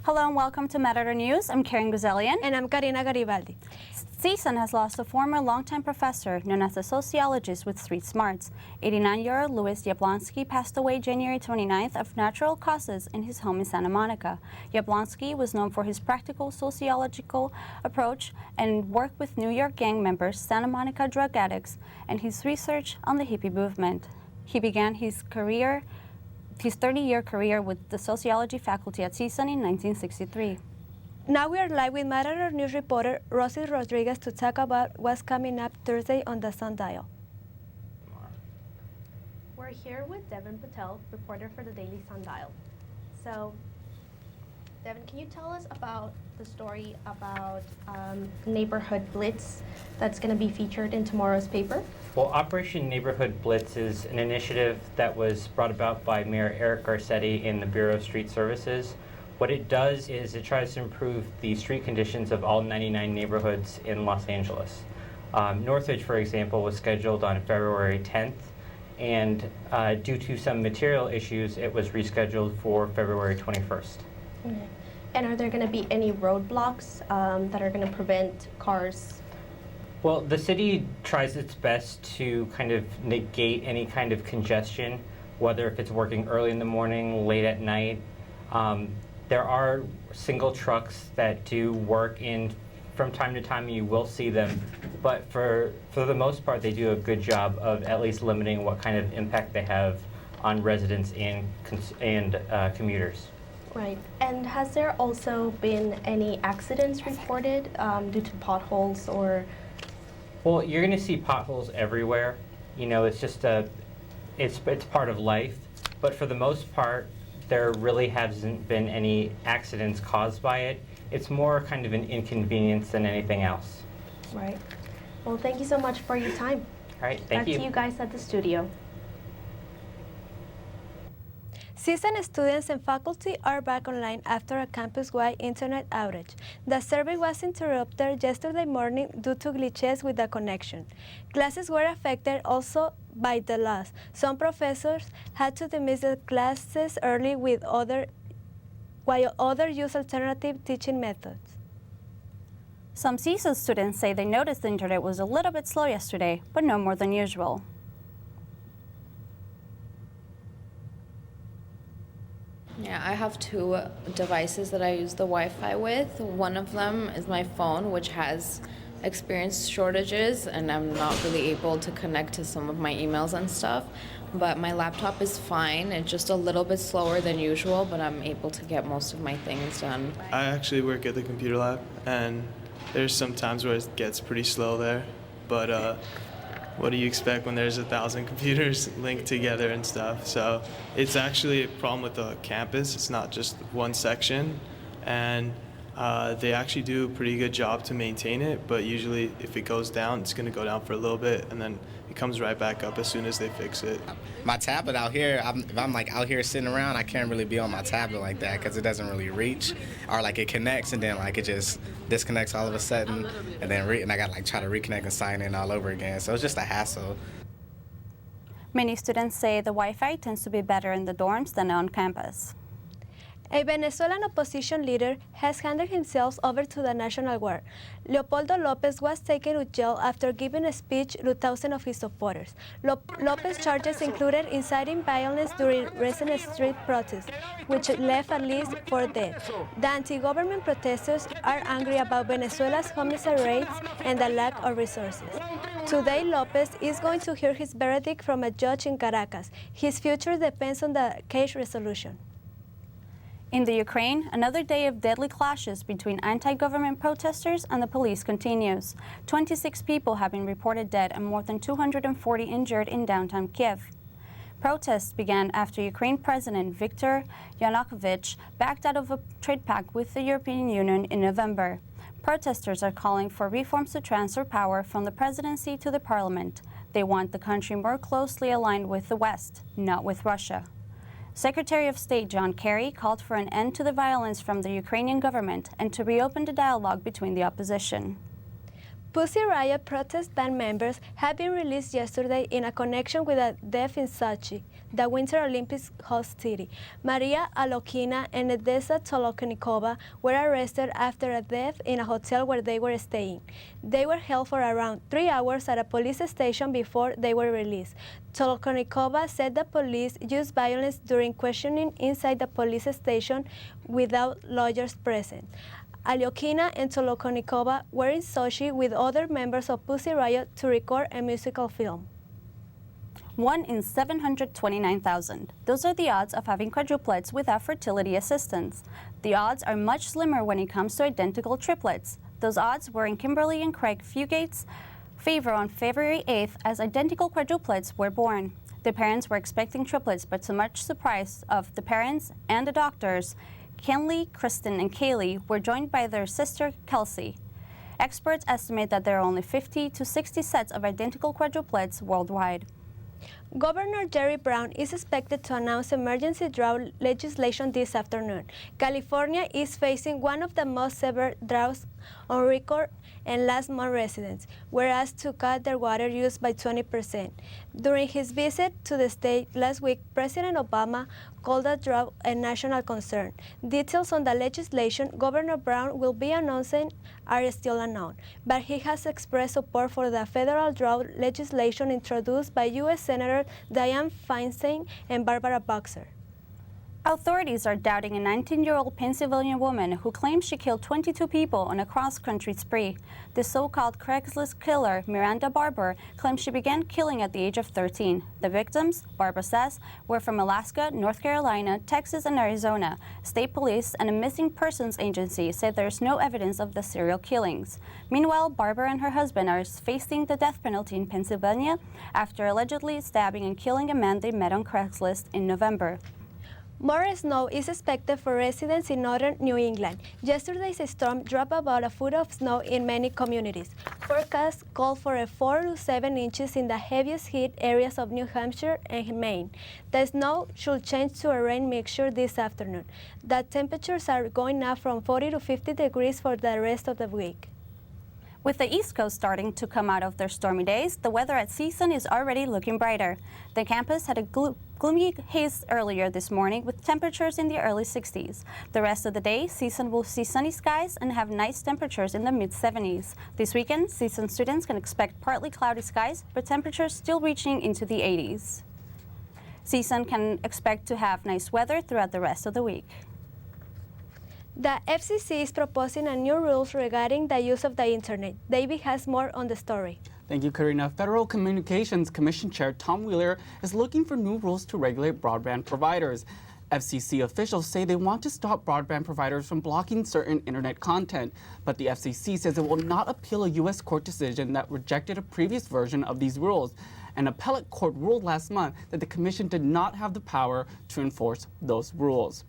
Hello and welcome to Matador News. I'm Karina Guzelian. And I'm Karina Garibaldi. CSUN has lost a former longtime professor known as a sociologist with street smarts. 89-year-old Louis Yablonsky passed away January 29th of natural causes in his home in Santa Monica. Yablonsky was known for his practical sociological approach and work with New York gang members, Santa Monica drug addicts, and his research on the hippie movement. He began his 30-year career with the sociology faculty at CSUN in 1963. Now we are live with Matador News reporter Rosie Rodriguez to talk about what's coming up Thursday on the Sundial. We're here with Devon Patel, reporter for the Daily Sundial. So, Devon, can you tell us about the story about Neighborhood Blitz that's going to be featured in tomorrow's paper? Well, Operation Neighborhood Blitz is an initiative that was brought about by Mayor Eric Garcetti in the Bureau of Street Services. What it does is it tries to improve the street conditions of all 99 neighborhoods in Los Angeles. Northridge, for example, was scheduled on February 10th, and due to some material issues, it was rescheduled for February 21st. Okay. And are there going to be any roadblocks that are going to prevent cars? Well, the city tries its best to kind of negate any kind of congestion, whether if it's working early in the morning, late at night. There are single trucks that do work in from time to time, and you will see them. But for the most part, they do a good job of at least limiting what kind of impact they have on residents and commuters. Right. And has there also been any accidents reported due to potholes or? Well, you're going to see potholes everywhere. You know, it's just it's part of life. But for the most part, there really hasn't been any accidents caused by it. It's more kind of an inconvenience than anything else. Right. Well, thank you so much for your time. All right, thank you. Back to you guys at the studio. CSUN students and faculty are back online after a campus-wide internet outage. The service was interrupted yesterday morning due to glitches with the connection. Classes were affected also by the loss. Some professors had to dismiss the classes early while others used alternative teaching methods. Some CSUN students say they noticed the internet was a little bit slow yesterday, but no more than usual. Yeah, I have two devices that I use the Wi-Fi with. One of them is my phone, which has experienced shortages, and I'm not really able to connect to some of my emails and stuff. But my laptop is fine. It's just a little bit slower than usual, but I'm able to get most of my things done. I actually work at the computer lab, and there's some times where it gets pretty slow there. But what do you expect when there's 1,000 computers linked together and stuff? So it's actually a problem with the campus. It's not just one section, and they actually do a pretty good job to maintain it, but usually if it goes down, it's going to go down for a little bit, and then it comes right back up as soon as they fix it. My tablet out here, if I'm like out here sitting around, I can't really be on my tablet like that because it doesn't really reach, or like it connects and then like it just disconnects all of a sudden, and then and I got to like try to reconnect and sign in all over again. So it's just a hassle. Many students say the Wi-Fi tends to be better in the dorms than on campus. A Venezuelan opposition leader has handed himself over to the National Guard. Leopoldo Lopez was taken to jail after giving a speech to thousands of his supporters. Lopez charges included inciting violence during recent street protests, which left at least 4 dead. The anti-government protesters are angry about Venezuela's homicide rates and the lack of resources. Today, Lopez is going to hear his verdict from a judge in Caracas. His future depends on the case resolution. In the Ukraine, another day of deadly clashes between anti-government protesters and the police continues. 26 people have been reported dead and more than 240 injured in downtown Kiev. Protests began after Ukraine President Viktor Yanukovych backed out of a trade pact with the European Union in November. Protesters are calling for reforms to transfer power from the presidency to the parliament. They want the country more closely aligned with the West, not with Russia. Secretary of State John Kerry called for an end to the violence from the Ukrainian government and to reopen the dialogue between the opposition. Pussy Riot protest band members have been released yesterday in a connection with a death in Sochi, the Winter Olympics host city. Maria Alokina and Edessa Tolokonikova were arrested after a death in a hotel where they were staying. They were held for around 3 hours at a police station before they were released. Tolokonikova said the police used violence during questioning inside the police station without lawyers present. Alyokina and Tolokonikova were in Sochi with other members of Pussy Riot to record a musical film. 1 in 729,000. Those are the odds of having quadruplets without fertility assistance. The odds are much slimmer when it comes to identical triplets. Those odds were in Kimberly and Craig Fugate's favor on February 8th as identical quadruplets were born. The parents were expecting triplets, but to much surprise of the parents and the doctors, Kenley, Kristen, and Kaylee were joined by their sister, Kelsey. Experts estimate that there are only 50 to 60 sets of identical quadruplets worldwide. Governor Jerry Brown is expected to announce emergency drought legislation this afternoon. California is facing one of the most severe droughts on record, and last month residents were asked to cut their water use by 20%. During his visit to the state last week, President Obama called the drought a national concern. Details on the legislation Governor Brown will be announcing are still unknown, but he has expressed support for the federal drought legislation introduced by U.S. Senator Dianne Feinstein and Barbara Boxer. Authorities are doubting a 19-year-old Pennsylvania woman who claims she killed 22 people on a cross-country spree. The so-called Craigslist killer, Miranda Barber, claims she began killing at the age of 13. The victims, Barber says, were from Alaska, North Carolina, Texas, and Arizona. State police and a missing persons agency say there's no evidence of the serial killings. Meanwhile, Barber and her husband are facing the death penalty in Pennsylvania after allegedly stabbing and killing a man they met on Craigslist in November. More snow is expected for residents in northern New England. Yesterday's storm dropped about a foot of snow in many communities. Forecasts call for 4 to 7 inches in the heaviest hit areas of New Hampshire and Maine. The snow should change to a rain mixture this afternoon. The temperatures are going up from 40 to 50 degrees for the rest of the week. With the East Coast starting to come out of their stormy days, the weather at CSUN is already looking brighter. The campus had a gloomy haze earlier this morning with temperatures in the early 60s. The rest of the day, CSUN will see sunny skies and have nice temperatures in the mid-70s. This weekend, CSUN students can expect partly cloudy skies, but temperatures still reaching into the 80s. CSUN can expect to have nice weather throughout the rest of the week. The FCC is proposing a new rules regarding the use of the internet. David has more on the story. Thank you, Karina. Federal Communications Commission Chair Tom Wheeler is looking for new rules to regulate broadband providers. FCC officials say they want to stop broadband providers from blocking certain internet content, but the FCC says it will not appeal a U.S. court decision that rejected a previous version of these rules. An appellate court ruled last month that the commission did not have the power to enforce those rules.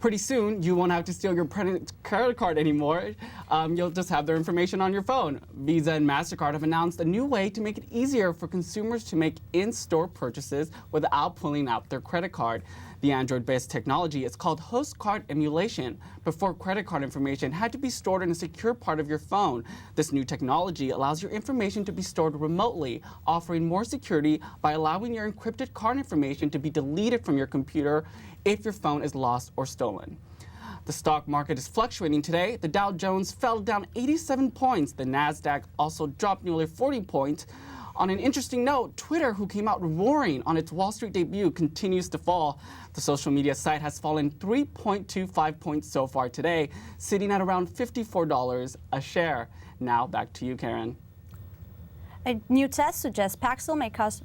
Pretty soon, you won't have to steal your credit card anymore. You'll just have their information on your phone. Visa and MasterCard have announced a new way to make it easier for consumers to make in-store purchases without pulling out their credit card. The Android-based technology is called host card emulation. Before, credit card information had to be stored in a secure part of your phone. This new technology allows your information to be stored remotely, offering more security by allowing your encrypted card information to be deleted from your computer if your phone is lost or stolen. The stock market is fluctuating today. The Dow Jones fell down 87 points. The Nasdaq also dropped nearly 40 points. On an interesting note, Twitter, who came out roaring on its Wall Street debut, continues to fall. The social media site has fallen 3.25 points so far today, sitting at around $54 a share. Now back to you, Karen. A new test suggests Paxil may cause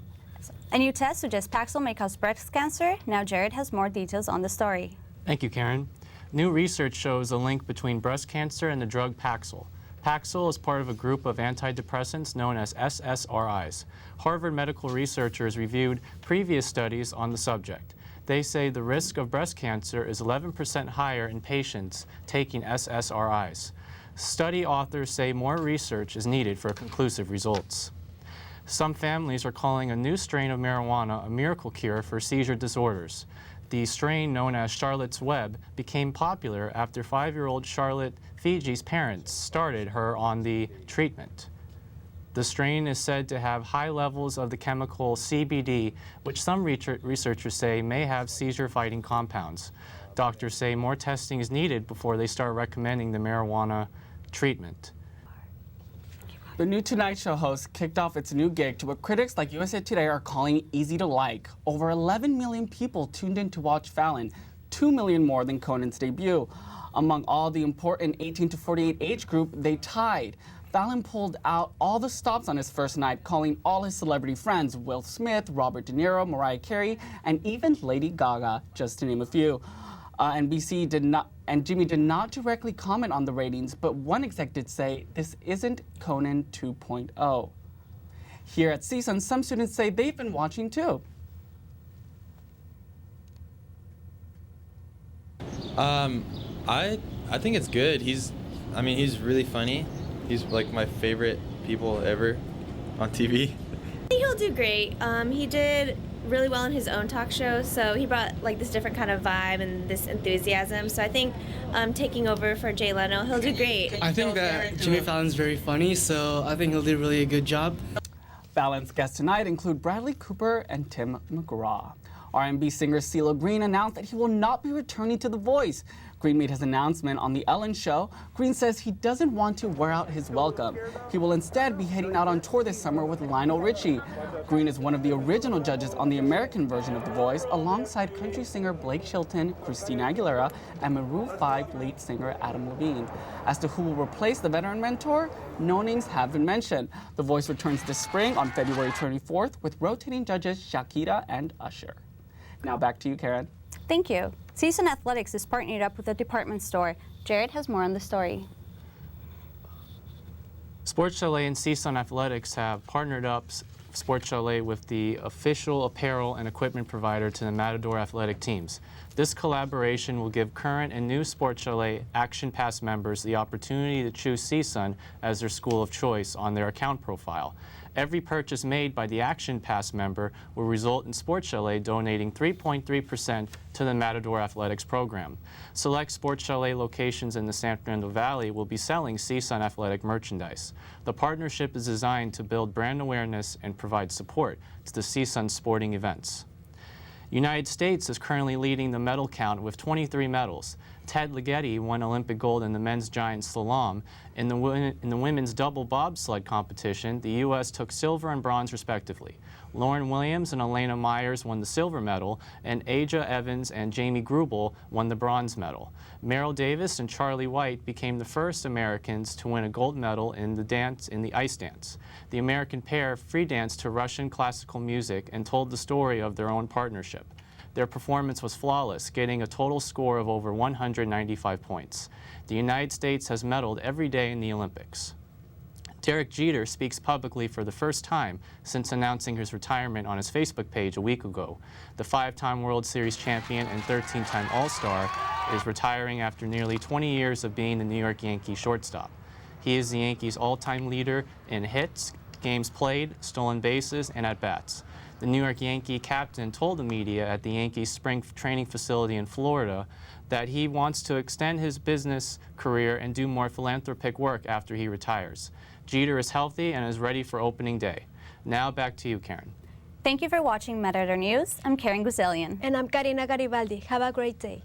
breast cancer. Now Jared has more details on the story. Thank you, Karen. New research shows a link between breast cancer and the drug Paxil. Paxil is part of a group of antidepressants known as SSRIs. Harvard medical researchers reviewed previous studies on the subject. They say the risk of breast cancer is 11% higher in patients taking SSRIs. Study authors say more research is needed for conclusive results. Some families are calling a new strain of marijuana a miracle cure for seizure disorders. The strain, known as Charlotte's Web, became popular after 5-year-old Charlotte Fiji's parents started her on the treatment. The strain is said to have high levels of the chemical CBD, which some researchers say may have seizure-fighting compounds. Doctors say more testing is needed before they start recommending the marijuana treatment. The new Tonight Show host kicked off its new gig to what critics like USA Today are calling easy to like. Over 11 million people tuned in to watch Fallon, 2 million more than Conan's debut. Among all the important 18 to 48 age group, they tied. Fallon pulled out all the stops on his first night, calling all his celebrity friends, Will Smith, Robert De Niro, Mariah Carey, and even Lady Gaga, just to name a few. NBC did not, and Jimmy did not directly comment on the ratings, but one exec did say this isn't Conan 2.0. Here at CSUN, some students say they've been watching too. I think it's good. He's really funny. He's like my favorite people ever on TV. I think he'll do great. He did really well in his own talk show, so he brought like this different kind of vibe and this enthusiasm. So I think taking over for Jay Leno, he'll do great. I think that Jimmy Fallon's very funny, so I think he'll do really a good job. Fallon's guests tonight include Bradley Cooper and Tim McGraw. R&B singer CeeLo Green announced that he will not be returning to The Voice. Green made his announcement on The Ellen Show. Green says he doesn't want to wear out his welcome. He will instead be heading out on tour this summer with Lionel Richie. Green is one of the original judges on the American version of The Voice, alongside country singer Blake Shelton, Christina Aguilera, and Maroon 5 lead singer Adam Levine. As to who will replace the veteran mentor, no names have been mentioned. The Voice returns this spring on February 24th with rotating judges Shakira and Usher. Now back to you, Karen. Thank you. CSUN Athletics is partnered up with a department store. Jared has more on the story. Sports Chalet and CSUN Athletics have partnered up Sports Chalet with the official apparel and equipment provider to the Matador athletic teams. This collaboration will give current and new Sports Chalet Action Pass members the opportunity to choose CSUN as their school of choice on their account profile. Every purchase made by the Action Pass member will result in Sports Chalet donating 3.3% to the Matador Athletics program. Select Sports Chalet locations in the San Fernando Valley will be selling CSUN athletic merchandise. The partnership is designed to build brand awareness and provide support to the CSUN sporting events. United States is currently leading the medal count with 23 medals. Ted Ligeti won Olympic gold in the men's giant slalom. In the women's double bobsled competition, the U.S. took silver and bronze respectively. Lauren Williams and Elena Myers won the silver medal, and Aja Evans and Jamie Grubel won the bronze medal. Merrill Davis and Charlie White became the first Americans to win a gold medal in the ice dance. The American pair free danced to Russian classical music and told the story of their own partnership. Their performance was flawless, getting a total score of over 195 points. The United States has medaled every day in the Olympics. Derek Jeter speaks publicly for the first time since announcing his retirement on his Facebook page a week ago. The 5-time World Series champion and 13-time All-Star is retiring after nearly 20 years of being the New York Yankees shortstop. He is the Yankees' all-time leader in hits, games played, stolen bases, and at-bats. The New York Yankee captain told the media at the Yankees spring training facility in Florida that he wants to extend his business career and do more philanthropic work after he retires. Jeter is healthy and is ready for opening day. Now back to you, Karen. Thank you for watching Matador News. I'm Karen Guzelian. And I'm Karina Garibaldi. Have a great day.